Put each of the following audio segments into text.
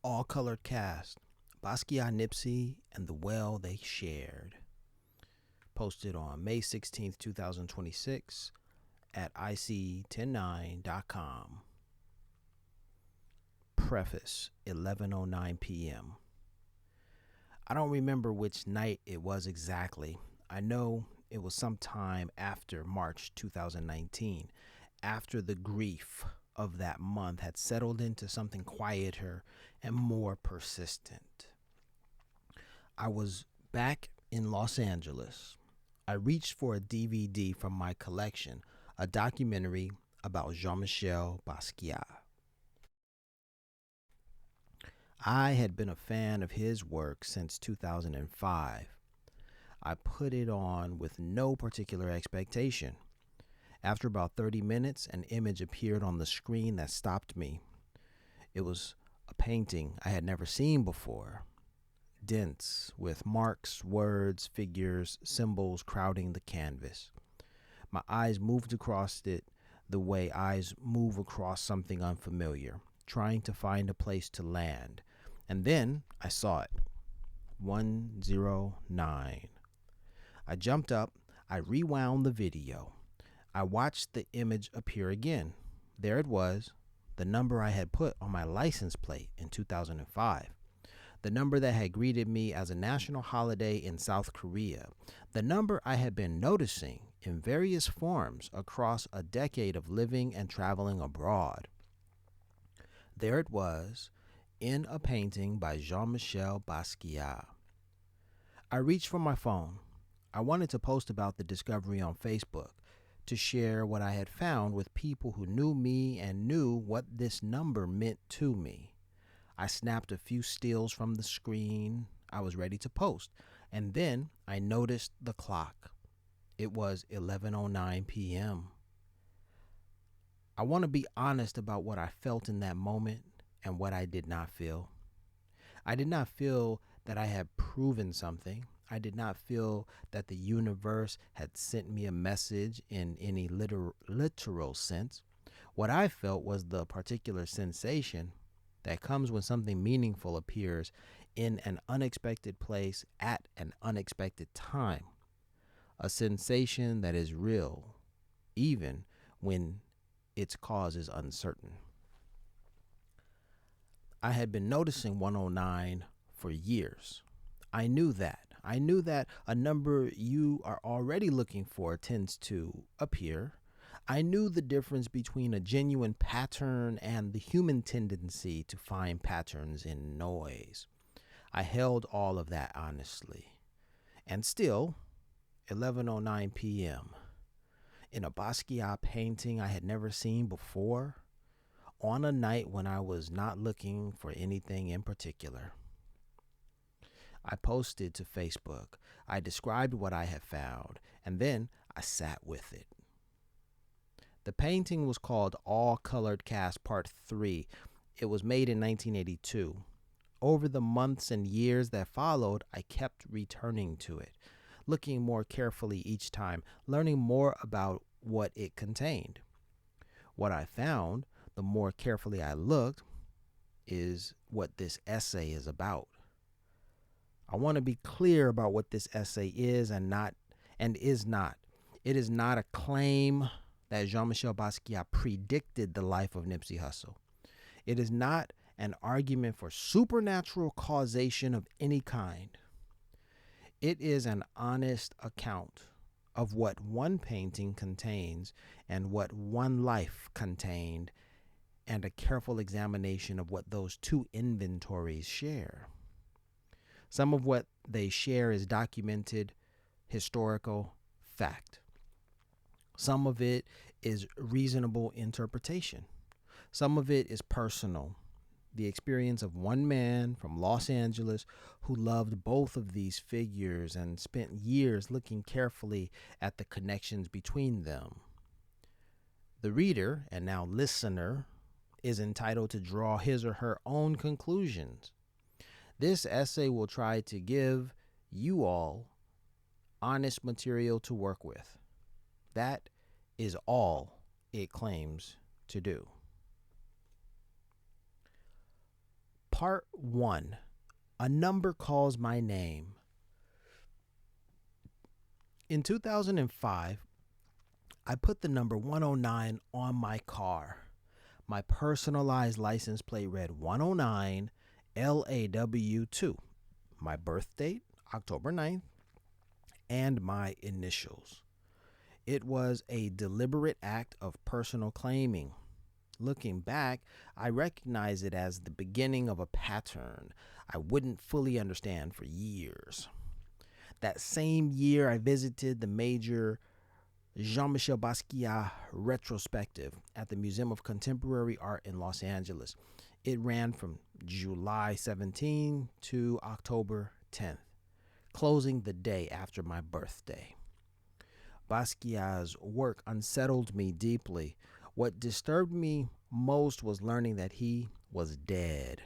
All colored cast. Basquiat, Nipsey, and the well they shared. Posted on May 16th, 2026 at ic109.com. Preface 11:09 p.m. I don't remember which night it was exactly. I know it was sometime after March 2019, after the grief of that month had settled into something quieter and more persistent. I was back in Los Angeles. I reached for a DVD from my collection, a documentary about Jean Michel Basquiat. I had been a fan of his work since 2005. I put it on with no particular expectation. After about 30 minutes, an image appeared on the screen that stopped me. It was a painting I had never seen before, dense, with marks, words, figures, symbols crowding the canvas. My eyes moved across it the way eyes move across something unfamiliar, trying to find a place to land. And then I saw it. 109. I jumped up. I rewound the video. I watched the image appear again. There it was, the number I had put on my license plate in 2005. The number that had greeted me as a national holiday in South Korea. The number I had been noticing in various forms across a decade of living and traveling abroad. There it was, in a painting by Jean Michel Basquiat. I reached for my phone. I wanted to post about the discovery on Facebook, to share what I had found with people who knew me and knew what this number meant to me. I snapped a few stills from the screen. I was ready to post. And then I noticed the clock. It was 11:09 p.m. I want to be honest about what I felt in that moment and what I did not feel. I did not feel that I had proven something. I did not feel that the universe had sent me a message in any literal sense. What I felt was the particular sensation that comes when something meaningful appears in an unexpected place at an unexpected time. A sensation that is real, even when its cause is uncertain. I had been noticing 109 for years. I knew that. I knew that a number you are already looking for tends to appear. I knew the difference between a genuine pattern and the human tendency to find patterns in noise. I held all of that honestly. And still, 11:09 p.m. in a Basquiat painting I had never seen before, on a night when I was not looking for anything in particular. I posted to Facebook. I described what I had found, and then I sat with it. The painting was called All Colored Cast Part 3. It was made in 1982. Over the months and years that followed, I kept returning to it, looking more carefully each time, learning more about what it contained. What I found, the more carefully I looked, is what this essay is about. I want to be clear about what this essay is and is not. It is not a claim that Jean-Michel Basquiat predicted the life of Nipsey Hussle. It is not an argument for supernatural causation of any kind. It is an honest account of what one painting contains and what one life contained, and a careful examination of what those two inventories share. Some of what they share is documented historical fact. Some of it is reasonable interpretation. Some of it is personal, the experience of one man from Los Angeles who loved both of these figures and spent years looking carefully at the connections between them. The reader, and now listener, is entitled to draw his or her own conclusions. This essay will try to give you all honest material to work with. That is all it claims to do. Part 1. A number calls my name. In 2005, I put the number 109 on my car. My personalized license plate read 109 LAW2. My birth date, October 9th, and my initials. It was a deliberate act of personal claiming. Looking back, I recognize it as the beginning of a pattern I wouldn't fully understand for years. That same year, I visited the major Jean-Michel Basquiat retrospective at the Museum of Contemporary Art in Los Angeles. It ran from July 17 to October 10th, closing the day after my birthday. Basquiat's work unsettled me deeply. What disturbed me most was learning that he was dead.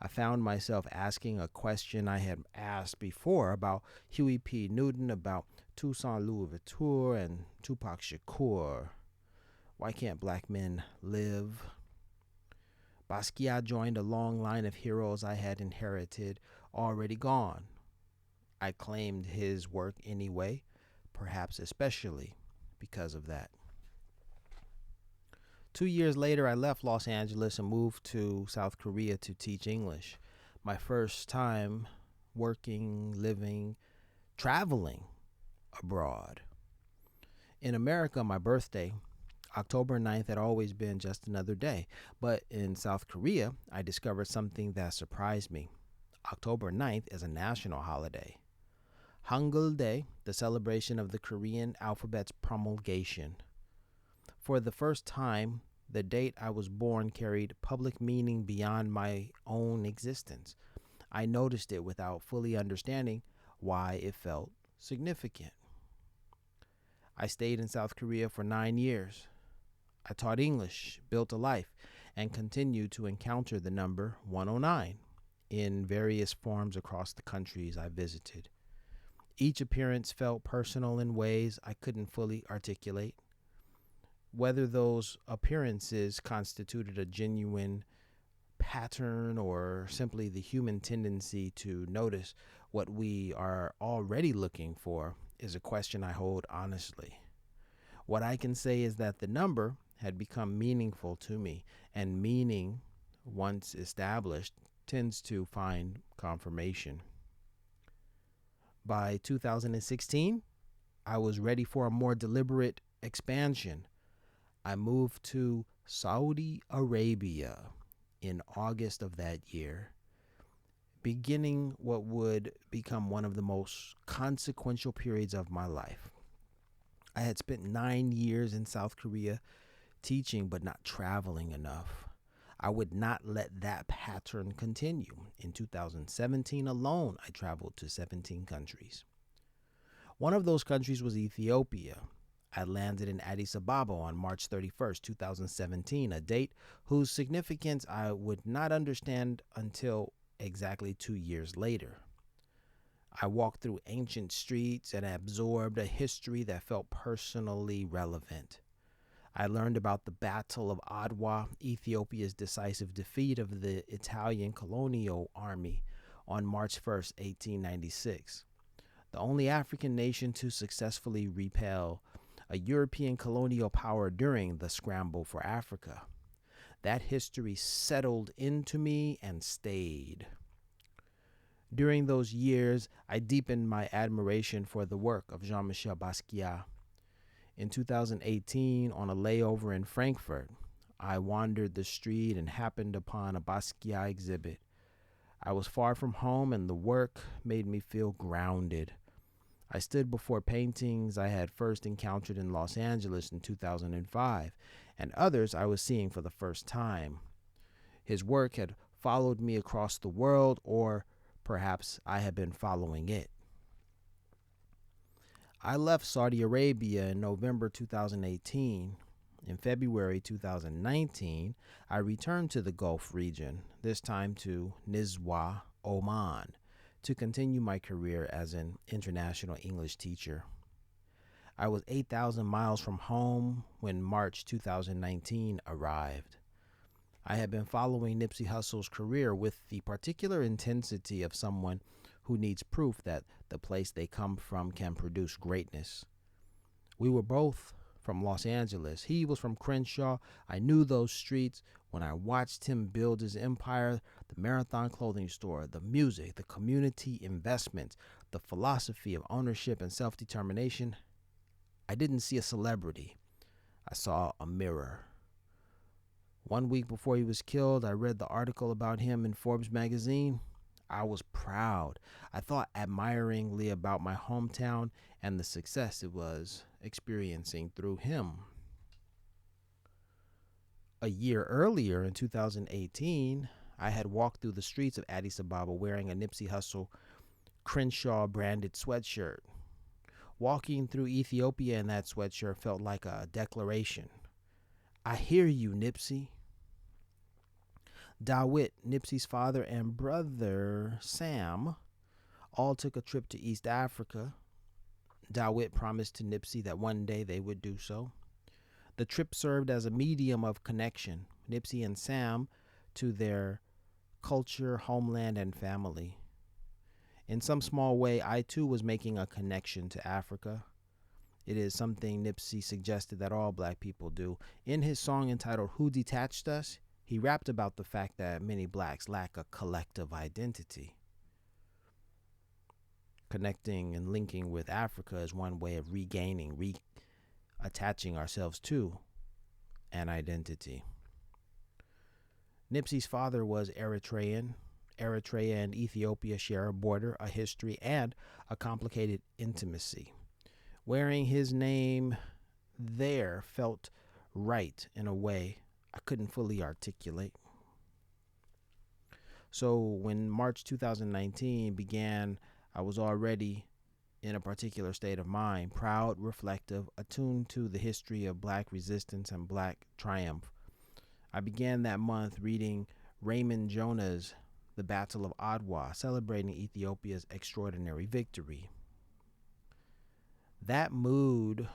I found myself asking a question I had asked before about Huey P. Newton, about Toussaint Louverture, and Tupac Shakur. Why can't black men live? Basquiat joined a long line of heroes I had inherited, already gone. I claimed his work anyway, perhaps especially because of that. 2 years later, I left Los Angeles and moved to South Korea to teach English. My first time working, living, traveling abroad. In America, my birthday, October 9th, had always been just another day. But in South Korea, I discovered something that surprised me. October 9th is a national holiday. Hangul Day, the celebration of the Korean alphabet's promulgation. For the first time, the date I was born carried public meaning beyond my own existence. I noticed it without fully understanding why it felt significant. I stayed in South Korea for 9 years. I taught English, built a life, and continued to encounter the number 109 in various forms across the countries I visited. Each appearance felt personal in ways I couldn't fully articulate. Whether those appearances constituted a genuine pattern or simply the human tendency to notice what we are already looking for is a question I hold honestly. What I can say is that the number had become meaningful to me, and meaning, once established, tends to find confirmation. By 2016, I was ready for a more deliberate expansion. I moved to Saudi Arabia in August of that year, beginning what would become one of the most consequential periods of my life. I had spent 9 years in South Korea teaching but not traveling enough. I would not let that pattern continue. In 2017 alone, I traveled to 17 countries. One of those countries was Ethiopia. I landed in Addis Ababa on March 31st, 2017, a date whose significance I would not understand until exactly 2 years later. I walked through ancient streets and absorbed a history that felt personally relevant. I learned about the Battle of Adwa, Ethiopia's decisive defeat of the Italian colonial army on March 1st, 1896, the only African nation to successfully repel a European colonial power during the scramble for Africa. That history settled into me and stayed. During those years, I deepened my admiration for the work of Jean-Michel Basquiat. In 2018, on a layover in Frankfurt, I wandered the street and happened upon a Basquiat exhibit. I was far from home, and the work made me feel grounded. I stood before paintings I had first encountered in Los Angeles in 2005, and others I was seeing for the first time. His work had followed me across the world, or perhaps I had been following it. I left Saudi Arabia in November 2018. In February 2019, I returned to the Gulf region, this time to Nizwa, Oman, to continue my career as an international English teacher. I was 8,000 miles from home when March 2019 arrived. I had been following Nipsey Hussle's career with the particular intensity of someone who needs proof that the place they come from can produce greatness. We were both from Los Angeles. He was from Crenshaw. I knew those streets. When I watched him build his empire, the Marathon clothing store, the music, the community investments, the philosophy of ownership and self determination, I didn't see a celebrity. I saw a mirror. 1 week before he was killed, I read the article about him in Forbes magazine. I was proud. I thought admiringly about my hometown and the success it was experiencing through him. A year earlier, in 2018, I had walked through the streets of Addis Ababa wearing a Nipsey Hussle Crenshaw branded sweatshirt. Walking through Ethiopia in that sweatshirt felt like a declaration. I hear you, Nipsey. Dawit, Nipsey's father, and brother Sam all took a trip to East Africa. Dawit promised to Nipsey that one day they would do so. The trip served as a medium of connection, Nipsey and Sam, to their culture, homeland, and family. In some small way, I too was making a connection to Africa. It is something Nipsey suggested that all black people do. In his song entitled Who Detached Us, he rapped about the fact that many blacks lack a collective identity. Connecting and linking with Africa is one way of regaining, attaching ourselves to an identity. Nipsey's father was Eritrean. Eritrea and Ethiopia share a border, a history, and a complicated intimacy. Wearing his name there felt right in a way I couldn't fully articulate. So when March 2019 began, I was already in a particular state of mind, proud, reflective, attuned to the history of black resistance and black triumph. I began that month reading Raymond Jonah's The Battle of Adwa, celebrating Ethiopia's extraordinary victory. That mood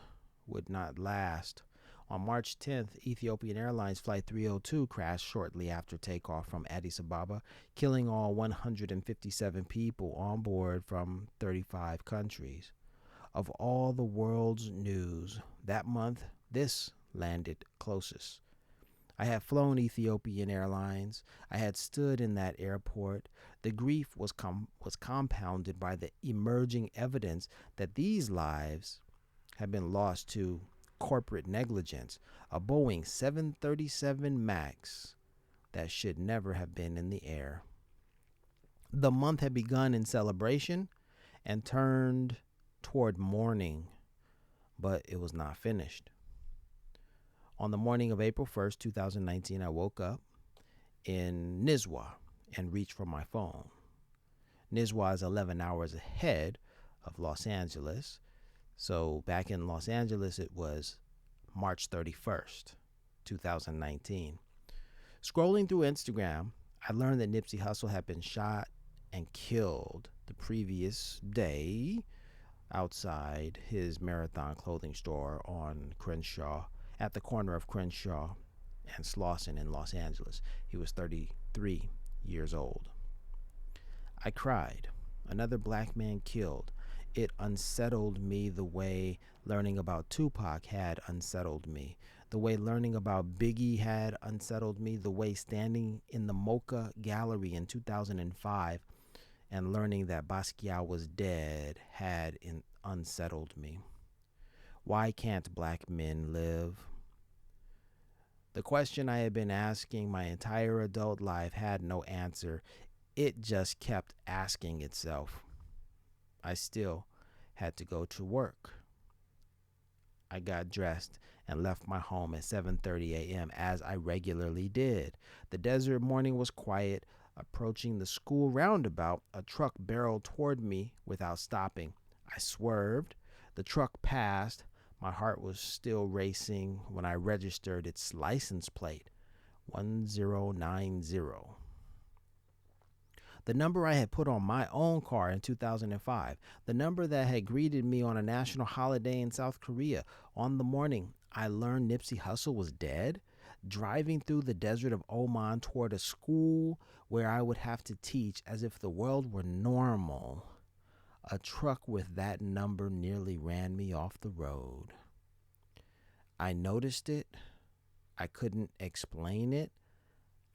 would not last. On March 10th, Ethiopian Airlines Flight 302 crashed shortly after takeoff from Addis Ababa, killing all 157 people on board from 35 countries. Of all the world's news that month, this landed closest. I had flown Ethiopian Airlines. I had stood in that airport. The grief was compounded by the emerging evidence that these lives had been lost to corporate negligence, a Boeing 737 MAX that should never have been in the air. The month had begun in celebration and turned toward mourning, but it was not finished. On the morning of April 1st, 2019, I woke up in Nizwa and reached for my phone. Nizwa is 11 hours ahead of Los Angeles. So back in Los Angeles, it was March 31st, 2019. Scrolling through Instagram, I learned that Nipsey Hussle had been shot and killed the previous day outside his Marathon clothing store on Crenshaw, at the corner of Crenshaw and Slauson in Los Angeles. He was 33 years old. I cried. Another black man killed. It unsettled me the way learning about Tupac had unsettled me, the way learning about Biggie had unsettled me, the way standing in the Mocha Gallery in 2005 and learning that Basquiat was dead had unsettled me. Why can't black men live? The question I had been asking my entire adult life had no answer. It just kept asking itself. I still had to go to work. I got dressed and left my home at 7:30 a.m. as I regularly did. The desert morning was quiet. Approaching the school roundabout, a truck barreled toward me without stopping. I swerved. The truck passed. My heart was still racing when I registered its license plate, 1090. The number I had put on my own car in 2005, the number that had greeted me on a national holiday in South Korea. On the morning I learned Nipsey Hussle was dead, driving through the desert of Oman toward a school where I would have to teach as if the world were normal. A truck with that number nearly ran me off the road. I noticed it. I couldn't explain it.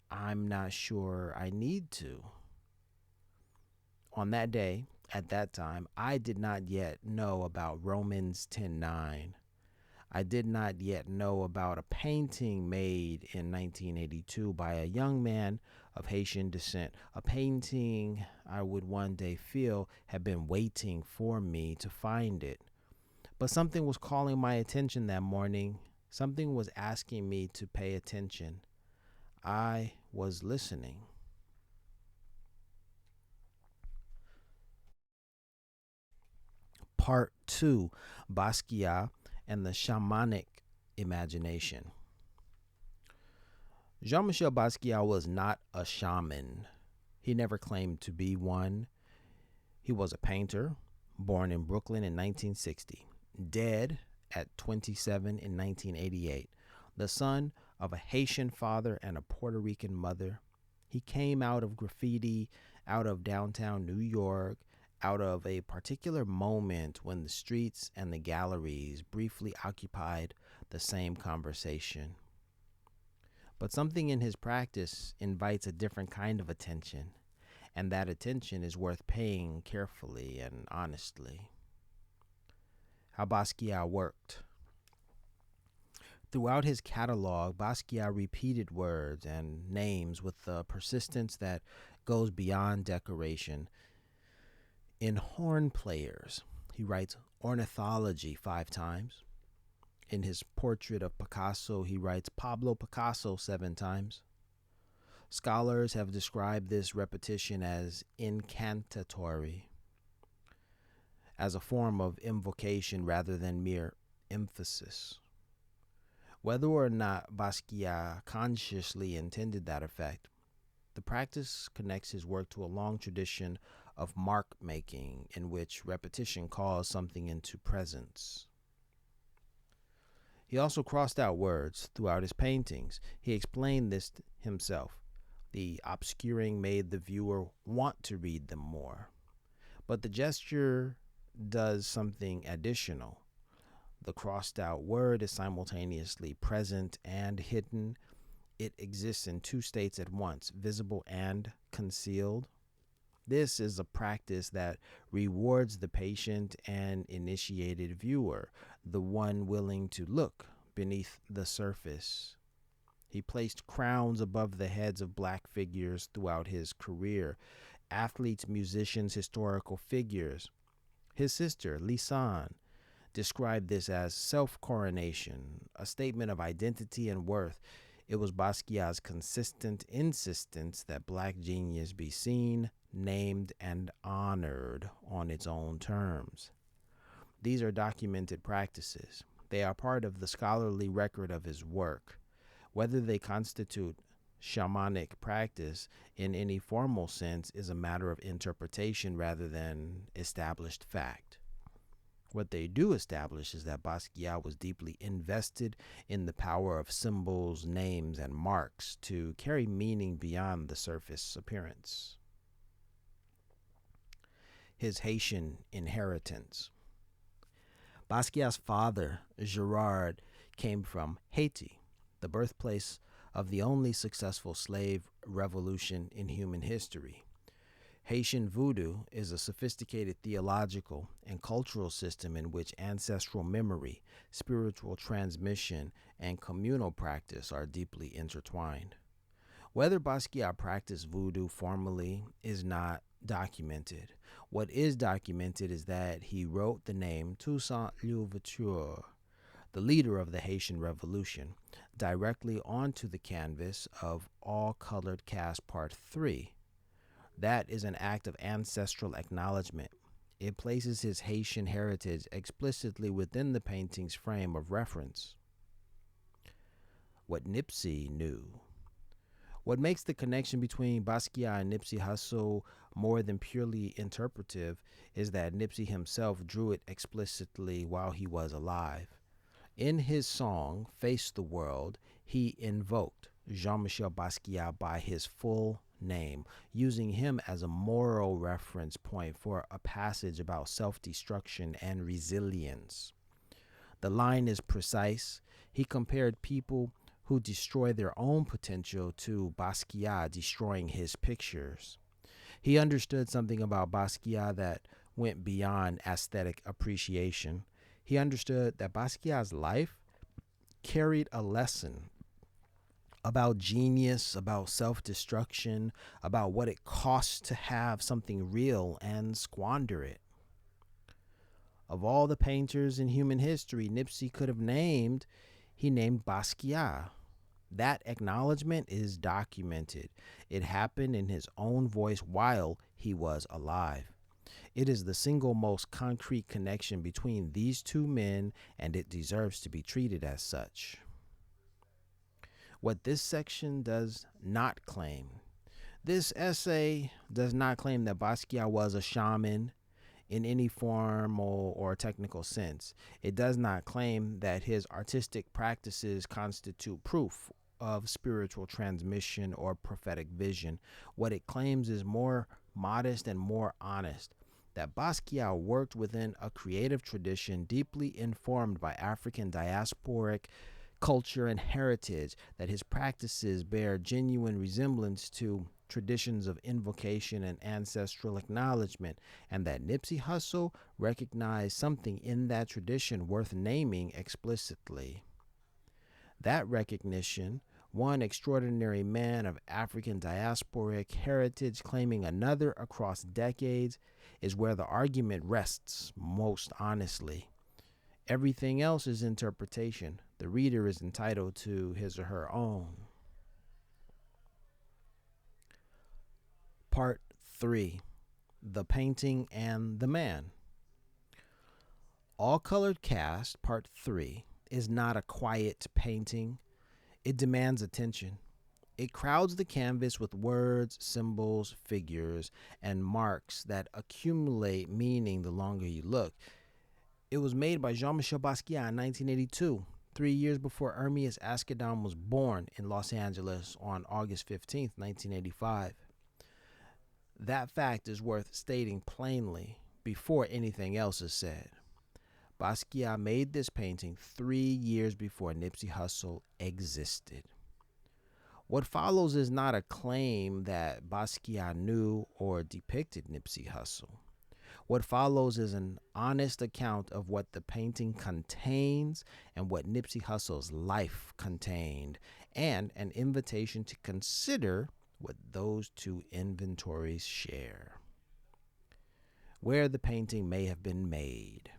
I'm not sure I need to. On that day, at that time, I did not yet know about Romans 10:9. I did not yet know about a painting made in 1982 by a young man of Haitian descent, a painting I would one day feel had been waiting for me to find it. But something was calling my attention that morning. Something was asking me to pay attention. I was listening. Part 2, Basquiat and the Shamanic Imagination. Jean Michel Basquiat was not a shaman. He never claimed to be one. He was a painter, born in Brooklyn in 1960, dead at 27 in 1988, the son of a Haitian father and a Puerto Rican mother. He came out of graffiti, out of downtown New York, out of a particular moment when the streets and the galleries briefly occupied the same conversation. But something in his practice invites a different kind of attention, and that attention is worth paying carefully and honestly. How Basquiat worked. Throughout his catalog, Basquiat repeated words and names with a persistence that goes beyond decoration. In Horn Players, he writes ornithology 5 times. In his portrait of Picasso, he writes Pablo Picasso 7 times. Scholars have described this repetition as incantatory, as a form of invocation rather than mere emphasis. Whether or not Basquiat consciously intended that effect, the practice connects his work to a long tradition of mark making in which repetition calls something into presence. He also crossed out words throughout his paintings. He explained this himself. The obscuring made the viewer want to read them more. But the gesture does something additional. The crossed out word is simultaneously present and hidden. It exists in 2 states at once, visible and concealed. This is a practice that rewards the patient and initiated viewer, the one willing to look beneath the surface. He placed crowns above the heads of black figures throughout his career, athletes, musicians, historical figures. His sister, Lisanne, described this as self-coronation, a statement of identity and worth. It was Basquiat's consistent insistence that black genius be seen, named, and honored on its own terms. These are documented practices. They are part of the scholarly record of his work. Whether they constitute shamanic practice in any formal sense is a matter of interpretation rather than established fact. What they do establish is that Basquiat was deeply invested in the power of symbols, names, and marks to carry meaning beyond the surface appearance. His Haitian inheritance. Basquiat's father, Gerard, came from Haiti, the birthplace of the only successful slave revolution in human history. Haitian voodoo is a sophisticated theological and cultural system in which ancestral memory, spiritual transmission, and communal practice are deeply intertwined. Whether Basquiat practiced voodoo formally is not documented. What is documented is that he wrote the name Toussaint Louverture, the leader of the Haitian Revolution, directly onto the canvas of All Colored Cast Part 3. That is an act of ancestral acknowledgement. It places his Haitian heritage explicitly within the painting's frame of reference. What Nipsey knew. What makes the connection between Basquiat and Nipsey Hussle more than purely interpretive is that Nipsey himself drew it explicitly while he was alive. In his song, Face the World, he invoked Jean Michel Basquiat by his full name, using him as a moral reference point for a passage about self destruction and resilience. The line is precise. He compared people who destroy their own potential to Basquiat destroying his pictures. He understood something about Basquiat that went beyond aesthetic appreciation. He understood that Basquiat's life carried a lesson about genius, about self destruction, about what it costs to have something real and squander it. Of all the painters in human history Nipsey could have named, he named Basquiat. That acknowledgement is documented. It happened in his own voice while he was alive. It is the single most concrete connection between these two men, and it deserves to be treated as such. What this section does not claim. This essay does not claim that Basquiat was a shaman in any formal or technical sense. It does not claim that his artistic practices constitute proof of spiritual transmission or prophetic vision. What it claims is more modest and more honest, that Basquiat worked within a creative tradition deeply informed by African diasporic culture and heritage, that his practices bear genuine resemblance to traditions of invocation and ancestral acknowledgement, and that Nipsey Hussle recognized something in that tradition worth naming explicitly. That recognition, one extraordinary man of African diasporic heritage claiming another across decades, is where the argument rests most honestly. Everything else is interpretation. The reader is entitled to his or her own. Part 3: The Painting and the Man. All Colored Cast, Part 3, is not a quiet painting. It demands attention. It crowds the canvas with words, symbols, figures, and marks that accumulate meaning the longer you look. It was made by Jean-Michel Basquiat in 1982, 3 years before Ermias Asghedom was born in Los Angeles on August 15, 1985. That fact is worth stating plainly before anything else is said. Basquiat made this painting 3 years before Nipsey Hussle existed. What follows is not a claim that Basquiat knew or depicted Nipsey Hussle. What follows is an honest account of what the painting contains and what Nipsey Hussle's life contained, and an invitation to consider what those two inventories share. Where the painting may have been made.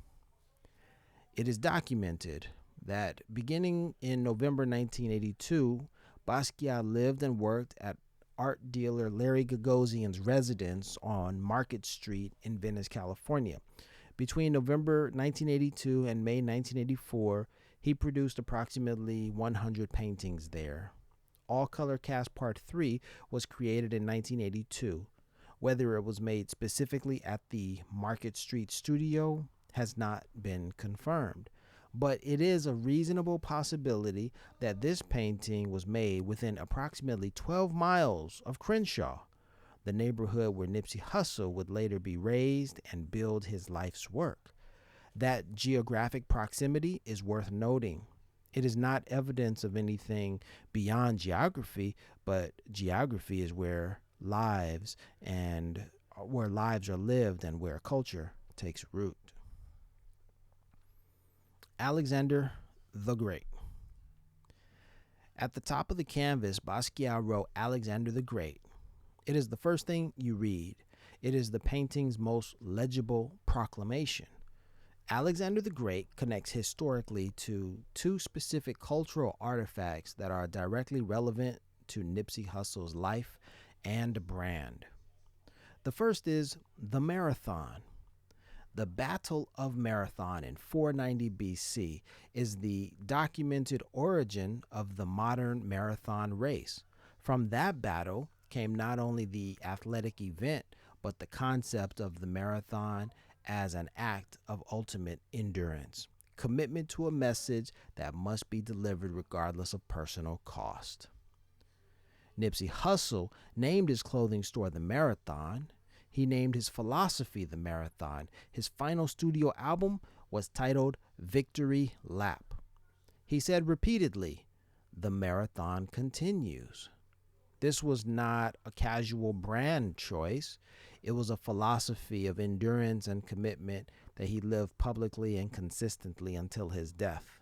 It is documented that beginning in November 1982, Basquiat lived and worked at art dealer Larry Gagosian's residence on Market Street in Venice, California. Between November 1982 and May 1984, he produced approximately 100 paintings there. All Color Cast Part 3 was created in 1982. Whether it was made specifically at the Market Street studio has not been confirmed, but it is a reasonable possibility that this painting was made within approximately 12 miles of Crenshaw, the neighborhood where Nipsey Hussle would later be raised and build his life's work. That geographic proximity is worth noting. It is not evidence of anything beyond geography, but geography is where lives are lived and where culture takes root. Alexander the Great. At the top of the canvas, Basquiat wrote Alexander the Great. It is the first thing you read. It is the painting's most legible proclamation. Alexander the Great connects historically to two specific cultural artifacts that are directly relevant to Nipsey Hussle's life and brand. The first is the marathon. The Battle of Marathon in 490 BC is the documented origin of the modern marathon race. From that battle came not only the athletic event, but the concept of the marathon as an act of ultimate endurance. commitment to a message that must be delivered regardless of personal cost. Nipsey Hussle named his clothing store The Marathon. He named his philosophy The Marathon. His final studio album was titled Victory Lap. He said repeatedly, "The marathon continues." This was not a casual brand choice. It was a philosophy of endurance and commitment that he lived publicly and consistently until his death.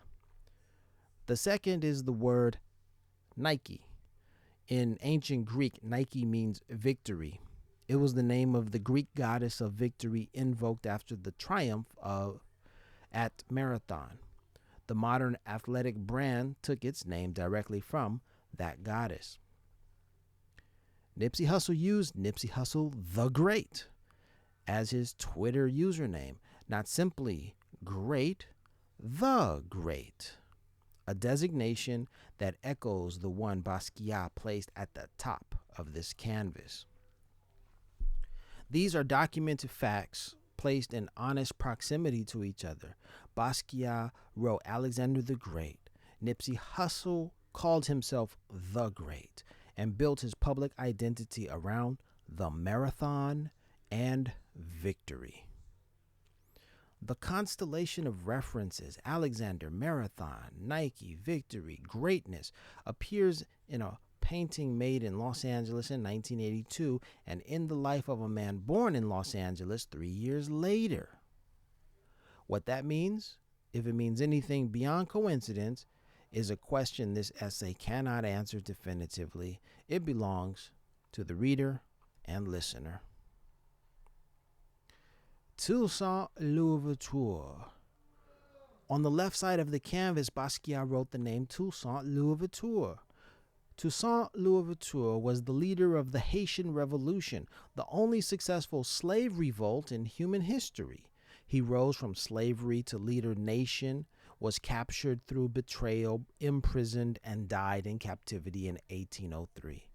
The second is the word Nike. In ancient Greek, Nike means victory. It was the name of the Greek goddess of victory invoked after the triumph at Marathon. The modern athletic brand took its name directly from that goddess. Nipsey Hussle used Nipsey Hussle the Great as his Twitter username, not simply great, the Great, a designation that echoes the one Basquiat placed at the top of this canvas. These are documented facts placed in honest proximity to each other. Basquiat wrote Alexander the Great. Nipsey Hussle called himself the Great and built his public identity around the marathon and victory. The constellation of references, Alexander, marathon, Nike, victory, greatness, appears in a painting made in Los Angeles in 1982 and in the life of a man born in Los Angeles 3 years later. What that means, if it means anything beyond coincidence, is a question this essay cannot answer definitively. It belongs to the reader and listener. Toussaint Louverture. On the left side of the canvas, Basquiat wrote the name Toussaint Louverture. Toussaint Louverture was the leader of the Haitian Revolution, the only successful slave revolt in human history. He rose from slavery to leader nation, was captured through betrayal, imprisoned, and died in captivity in 1803.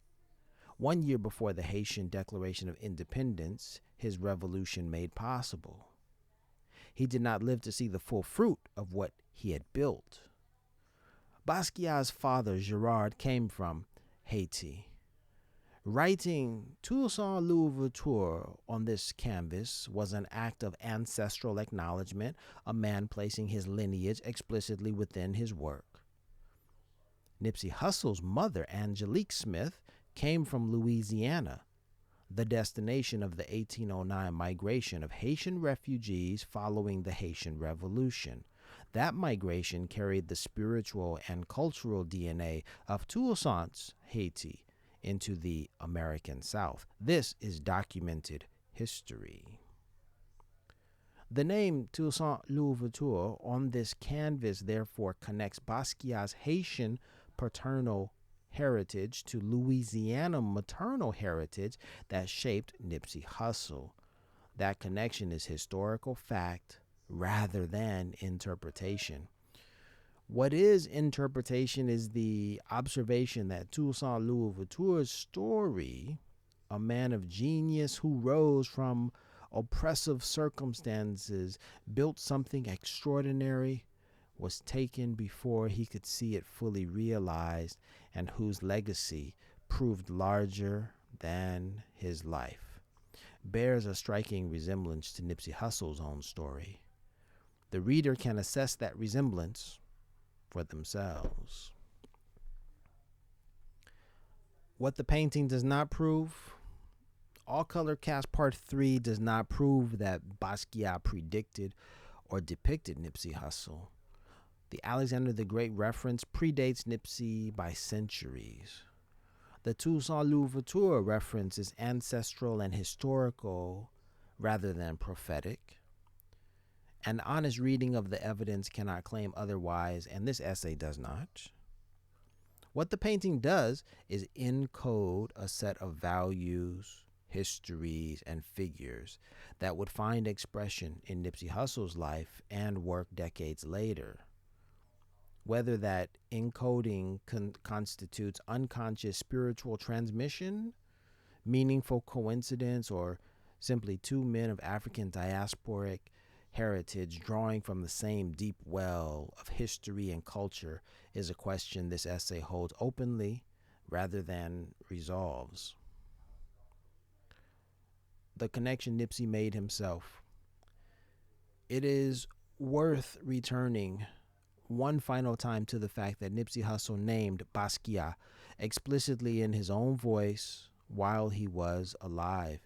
1 year before the Haitian Declaration of Independence, his revolution made possible. He did not live to see the full fruit of what he had built. Basquiat's father, Gerard, came from Haiti. Writing Toussaint Louverture on this canvas was an act of ancestral acknowledgement, a man placing his lineage explicitly within his work. Nipsey Hussle's mother, Angelique Smith, came from Louisiana, the destination of the 1809 migration of Haitian refugees following the Haitian Revolution. That migration carried the spiritual and cultural DNA of Toussaint's Haiti into the American South. This is documented history. The name Toussaint Louverture on this canvas therefore connects Basquiat's Haitian paternal heritage to Louisiana maternal heritage that shaped Nipsey Hussle. That connection is historical fact rather than interpretation. What is interpretation is the observation that Toussaint Louverture's story, a man of genius who rose from oppressive circumstances, built something extraordinary, was taken before he could see it fully realized, and whose legacy proved larger than his life, bears a striking resemblance to Nipsey Hussle's own story. The reader can assess that resemblance for themselves. What the painting does not prove: All Color Cast Part 3 does not prove that Basquiat predicted or depicted Nipsey Hussle. The Alexander the Great reference predates Nipsey by centuries. The Toussaint Louverture reference is ancestral and historical rather than prophetic. An honest reading of the evidence cannot claim otherwise, and this essay does not. What the painting does is encode a set of values, histories, and figures that would find expression in Nipsey Hussle's life and work decades later. Whether that encoding constitutes unconscious spiritual transmission, meaningful coincidence, or simply two men of African diasporic heritage, drawing from the same deep well of history and culture, is a question this essay holds openly rather than resolves. The connection Nipsey made himself. It is worth returning one final time to the fact that Nipsey Hussle named Basquiat explicitly in his own voice while he was alive.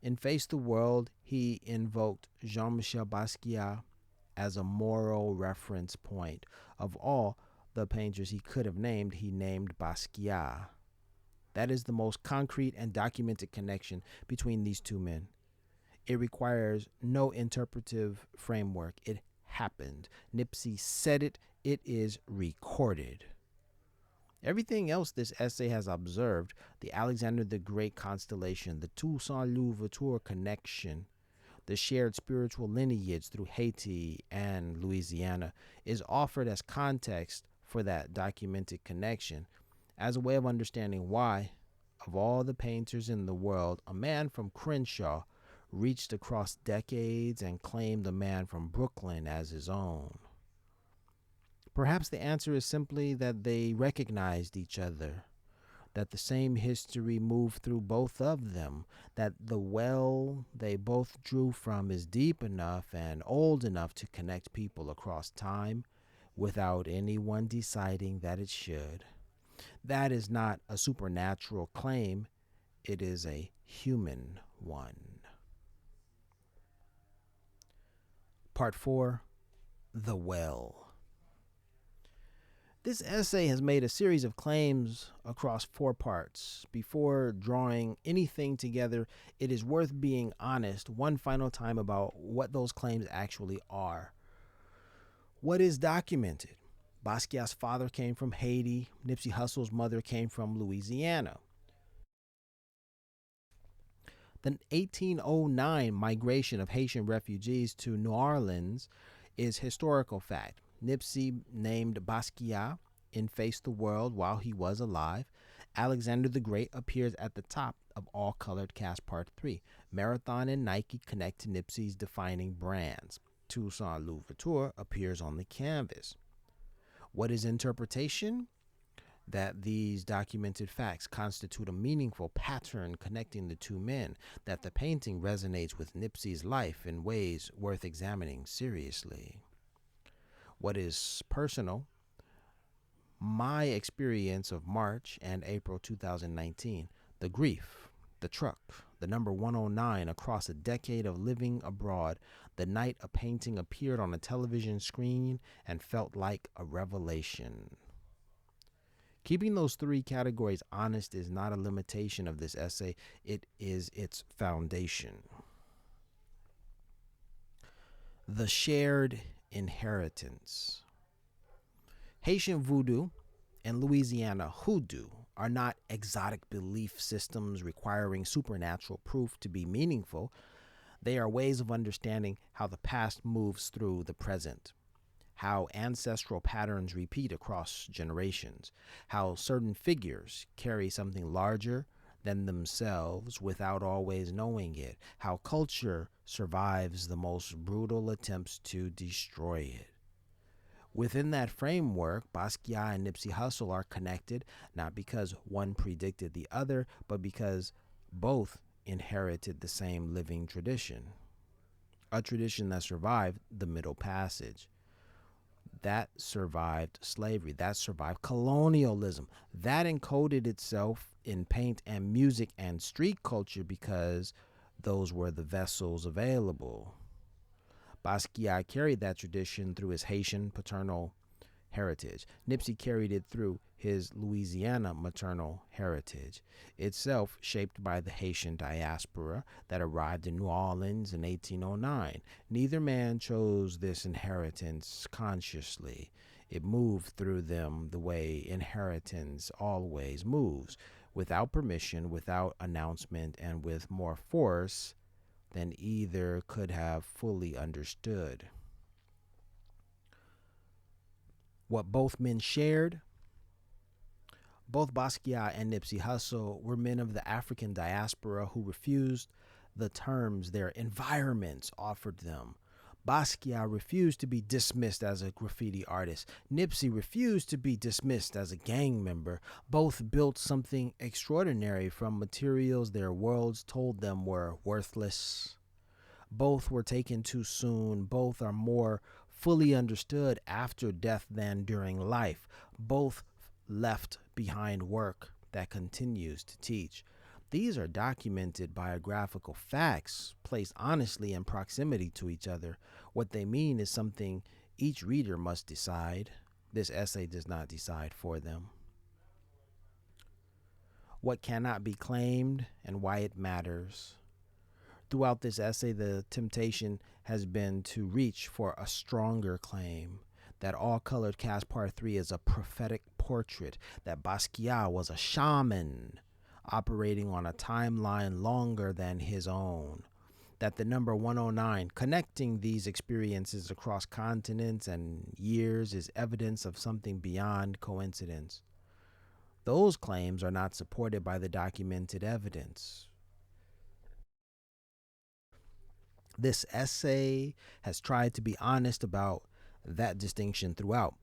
In Face the World, he invoked Jean-Michel Basquiat as a moral reference point. Of all the painters he could have named, he named Basquiat. That is the most concrete and documented connection between these two men. It requires no interpretive framework. It happened. Nipsey said it. It is recorded. Everything else this essay has observed, the Alexander the Great constellation, the Toussaint Louverture connection, the shared spiritual lineage through Haiti and Louisiana, is offered as context for that documented connection, as a way of understanding why, of all the painters in the world, a man from Crenshaw reached across decades and claimed a man from Brooklyn as his own. Perhaps the answer is simply that they recognized each other, that the same history moved through both of them, that the well they both drew from is deep enough and old enough to connect people across time without anyone deciding that it should. That is not a supernatural claim, it is a human one. Part 4, The Well. This essay has made a series of claims across 4 parts. Before drawing anything together, it is worth being honest one final time about what those claims actually are. What is documented? Basquiat's father came from Haiti. Nipsey Hussle's mother came from Louisiana. The 1809 migration of Haitian refugees to New Orleans is historical fact. Nipsey named Basquiat in Face the World while he was alive. Alexander the Great appears at the top of All Colored Cast Part 3. Marathon and Nike connect to Nipsey's defining brands. Toussaint Louverture appears on the canvas. What is interpretation? That these documented facts constitute a meaningful pattern connecting the two men, that the painting resonates with Nipsey's life in ways worth examining seriously. What is personal? My experience of March and April 2019, the grief, the truck, the number 109 across a decade of living abroad, the night a painting appeared on a television screen and felt like a revelation. Keeping those 3 categories honest is not a limitation of this essay, it is its foundation. The shared inheritance. Haitian voodoo and Louisiana hoodoo are not exotic belief systems requiring supernatural proof to be meaningful. They are ways of understanding how the past moves through the present, how ancestral patterns repeat across generations, how certain figures carry something larger than themselves without always knowing it, how culture survives the most brutal attempts to destroy it. Within that framework, Basquiat and Nipsey Hussle are connected, not because one predicted the other, but because both inherited the same living tradition, a tradition that survived the Middle Passage, that survived slavery, that survived colonialism, that encoded itself in paint and music and street culture because those were the vessels available. Basquiat carried that tradition through his Haitian paternal heritage. Nipsey carried it through his Louisiana maternal heritage, itself shaped by the Haitian diaspora that arrived in New Orleans in 1809. Neither man chose this inheritance consciously. It moved through them the way inheritance always moves, without permission, without announcement, and with more force than either could have fully understood. What both men shared? Both Basquiat and Nipsey Hussle were men of the African diaspora who refused the terms their environments offered them. Basquiat refused to be dismissed as a graffiti artist. Nipsey refused to be dismissed as a gang member. Both built something extraordinary from materials their worlds told them were worthless. Both were taken too soon. Both are more fully understood after death than during life. Both left behind work that continues to teach. These are documented biographical facts placed honestly in proximity to each other. What they mean is something each reader must decide. This essay does not decide for them. What cannot be claimed and why it matters. Throughout this essay, the temptation has been to reach for a stronger claim that All Colored Cast Part 3 is a prophetic portrait, that Basquiat was a shaman operating on a timeline longer than his own, that the number 109, connecting these experiences across continents and years, is evidence of something beyond coincidence. Those claims are not supported by the documented evidence. This essay has tried to be honest about that distinction throughout.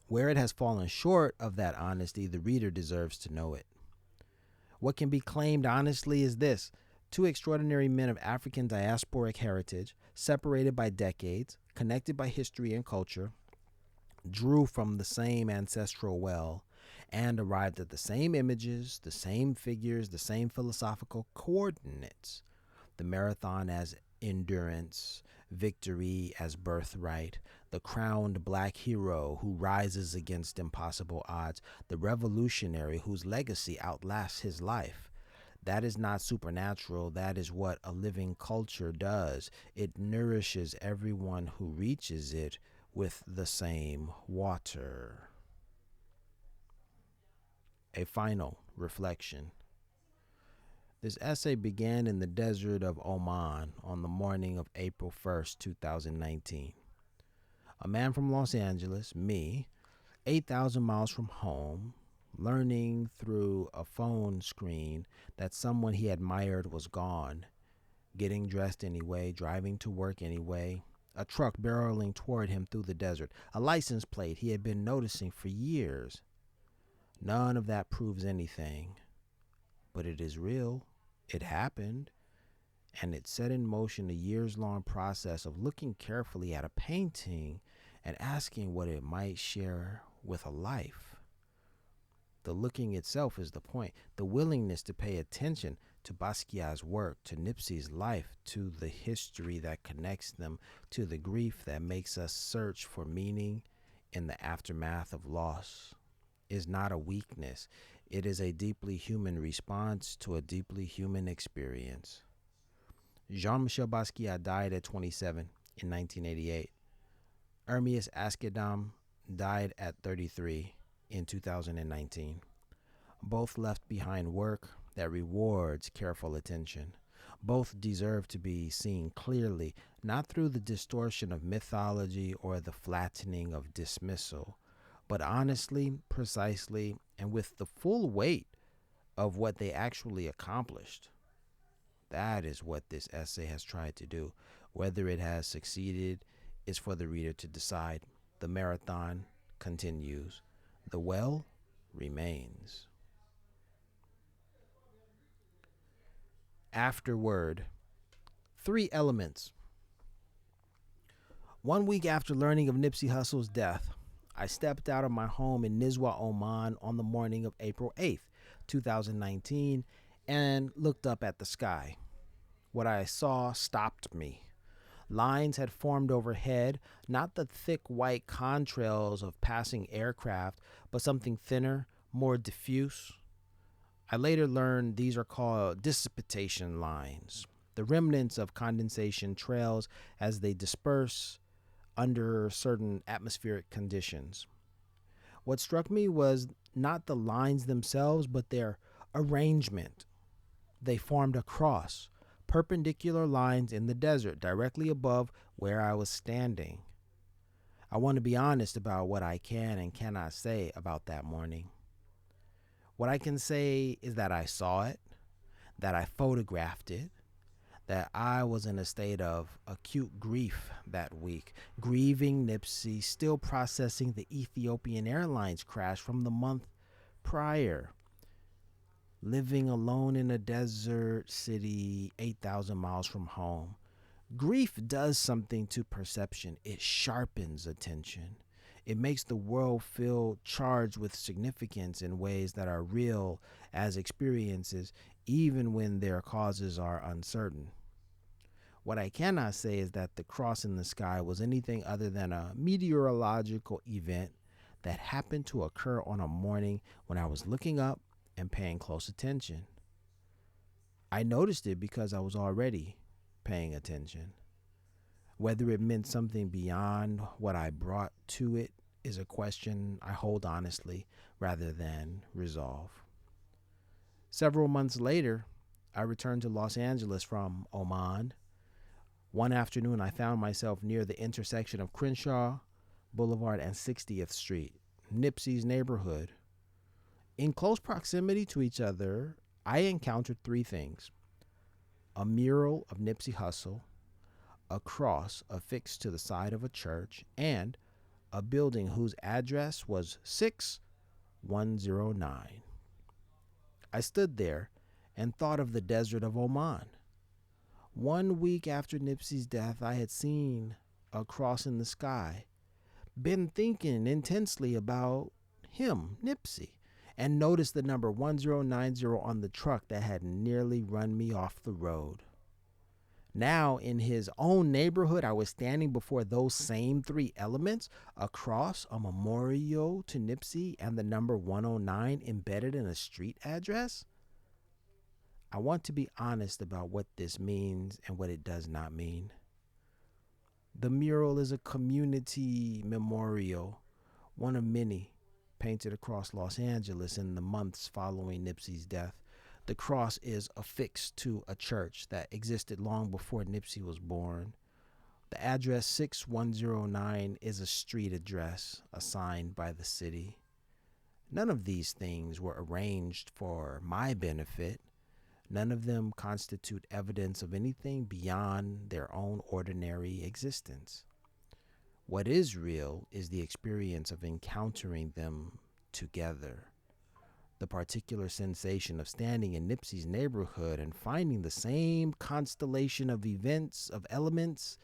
Where it has fallen short of that honesty, the reader deserves to know it. What can be claimed honestly is this: two extraordinary men of African diasporic heritage, separated by decades, connected by history and culture, drew from the same ancestral well and arrived at the same images, the same figures, the same philosophical coordinates. The marathon as endurance, victory as birthright, the crowned black hero who rises against impossible odds, the revolutionary whose legacy outlasts his life. That is not supernatural. That is what a living culture does. It nourishes everyone who reaches it with the same water. A final reflection. This essay began in the desert of Oman on the morning of April 1st, 2019. A man from Los Angeles, me, 8,000 miles from home, learning through a phone screen that someone he admired was gone, getting dressed anyway, driving to work anyway, a truck barreling toward him through the desert, a license plate he had been noticing for years. None of that proves anything, but it is real. It happened, and it set in motion a years-long process of looking carefully at a painting and asking what it might share with a life. The looking itself is the point, the willingness to pay attention to Basquiat's work, to Nipsey's life, to the history that connects them, to the grief that makes us search for meaning in the aftermath of loss, is not a weakness. It is a deeply human response to a deeply human experience. Jean-Michel Basquiat died at 27 in 1988. Ermias Askedam died at 33 in 2019. Both left behind work that rewards careful attention. Both deserve to be seen clearly, not through the distortion of mythology or the flattening of dismissal, but honestly, precisely, and with the full weight of what they actually accomplished. That is what this essay has tried to do. Whether it has succeeded is for the reader to decide. The marathon continues. The well remains. Afterword. 3 elements. 1 week after learning of Nipsey Hussle's death, I stepped out of my home in Nizwa, Oman on the morning of April 8th, 2019, and looked up at the sky. What I saw stopped me. Lines had formed overhead, not the thick white contrails of passing aircraft, but something thinner, more diffuse. I later learned these are called dissipation lines, the remnants of condensation trails as they disperse under certain atmospheric conditions. What struck me was not the lines themselves, but their arrangement. They formed a cross, perpendicular lines in the desert directly above where I was standing. I want to be honest about what I can and cannot say about that morning. What I can say is that I saw it, that I photographed it, that I was in a state of acute grief that week, grieving Nipsey, still processing the Ethiopian Airlines crash from the month prior, living alone in a desert city 8,000 miles from home. Grief does something to perception. It sharpens attention. It makes the world feel charged with significance in ways that are real as experiences, even when their causes are uncertain. What I cannot say is that the cross in the sky was anything other than a meteorological event that happened to occur on a morning when I was looking up and paying close attention. I noticed it because I was already paying attention. Whether it meant something beyond what I brought to it is a question I hold honestly rather than resolve. Several months later, I returned to Los Angeles from Oman. One afternoon, I found myself near the intersection of Crenshaw Boulevard and 60th Street, Nipsey's neighborhood. In close proximity to each other, I encountered three things: a mural of Nipsey Hussle, a cross affixed to the side of a church, and a building whose address was 6109. I stood there and thought of the desert of Oman. 1 week after Nipsey's death, I had seen a cross in the sky, been thinking intensely about him, Nipsey, and noticed the number 1090 on the truck that had nearly run me off the road. Now, in his own neighborhood, I was standing before those same three elements: a cross, a memorial to Nipsey, and the number 109 embedded in a street address. I want to be honest about what this means and what it does not mean. The mural is a community memorial, one of many painted across Los Angeles in the months following Nipsey's death. The cross is affixed to a church that existed long before Nipsey was born. The address 6109 is a street address assigned by the city. None of these things were arranged for my benefit. None of them constitute evidence of anything beyond their own ordinary existence. What is real is the experience of encountering them together. The particular sensation of standing in Nipsey's neighborhood and finding the same constellation of events, of elements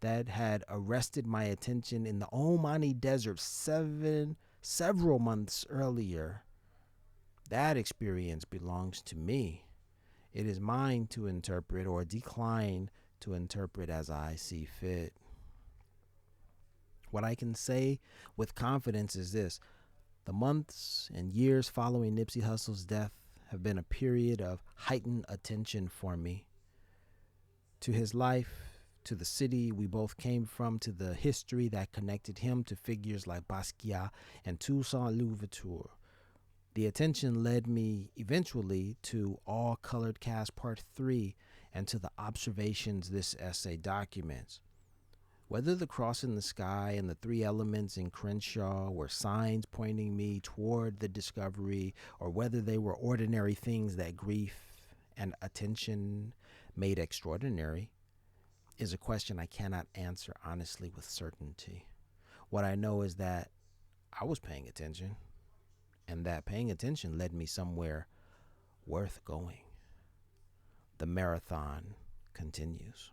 that had arrested my attention in the Omani desert several months earlier. That experience belongs to me. It is mine to interpret or decline to interpret as I see fit. What I can say with confidence is this: the months and years following Nipsey Hussle's death have been a period of heightened attention for me. To his life, to the city we both came from, to the history that connected him to figures like Basquiat and Toussaint Louverture. The attention led me eventually to All Colored Cast Part 3 and to the observations this essay documents. Whether the cross in the sky and the three elements in Crenshaw were signs pointing me toward the discovery, or whether they were ordinary things that grief and attention made extraordinary, is a question I cannot answer honestly with certainty. What I know is that I was paying attention, and that paying attention led me somewhere worth going. The marathon continues.